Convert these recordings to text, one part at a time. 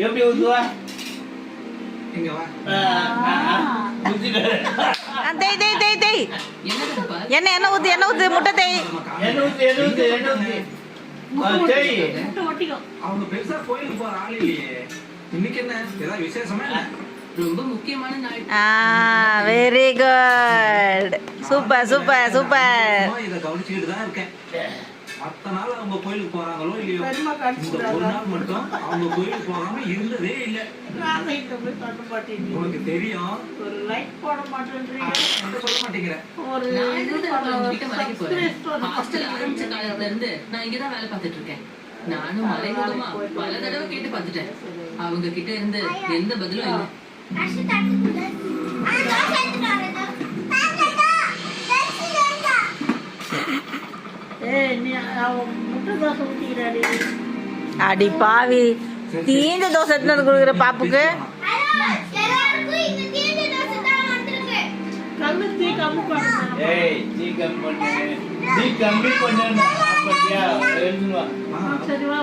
எப்படி ஊத்துவா என்ன ஊத்து முட்டை தேய். அவங்க பெருசா கோயிலுக்கு போற ஆள் இல்லையே. இன்னைக்கு என்ன ஏதாவது விசேஷமா? ரொம்ப முக்கியமான நாள். Very good. Super super super. இத கவனிச்சுக்கிட்டு தான் இருக்கேன். மத்த நாள் அவங்க கோயிலுக்கு போறாங்களோ இல்லையோ, இந்த ஒரு நாள் மட்டும் அவங்க கோயிலுக்கு போகாம இருந்ததே இல்ல. உனக்கு தெரியும். ஒரு லைட் போட மாட்டேன்றீங்க. சொல்ல மாட்டேங்கிறேன். ஒரு ஹாஸ்டல் ஆரம்பிச்ச காலத்துல இருந்து நான் இங்கதான் வேலை பார்த்துட்டு இருக்கேன். நானும் மறைமுகமா பல தடவை கேட்டு பார்த்துட்டேன். அவங்க கிட்ட இருந்து எந்த பதிலும் இல்லை. அடி பாவி, தீஞ்ச தோசை எடுத்து கொடுக்குற பாப்புக்கு.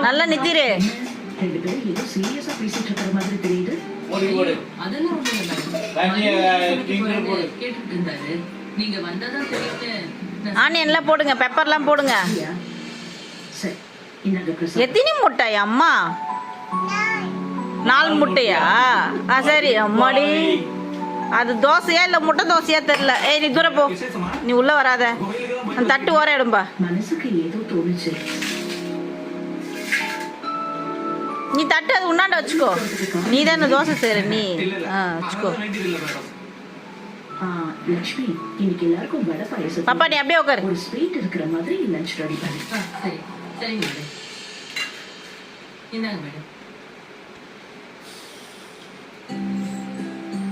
நல்லா நித்திரு. ஆனியன்லாம் போடுங்க, பெப்பர்லாம் போடுங்க. எத்தனை முட்டையா அம்மா? 4 முட்டையா? சரி அம்மாடி. அது தோசையா இல்ல முட்டை தோசையா தெரியல. ஏய் நீ தூரம் போ, நீ உள்ள வராத. அந்த தட்டு ஓர எடும்பா. மனசுக்கு ஏதோ தோணுச்சு. நீ தட்டு அது உன்னாண்ட வச்சுக்கோ. நீ தானே தோசை செய்யற, நீ வச்சுக்கோ. லட்சுமி, இன்னைக்கு எல்லாருக்கும் வடை பாயசம். பாப்பா நீ அப்படியே உட்காரு. ஒரு ஸ்வீட் இருக்கிற மாதிரி லஞ்ச் ரெடி பண்ணு. சரி சரிங்க மேடம். இந்தாங்க மேடம்.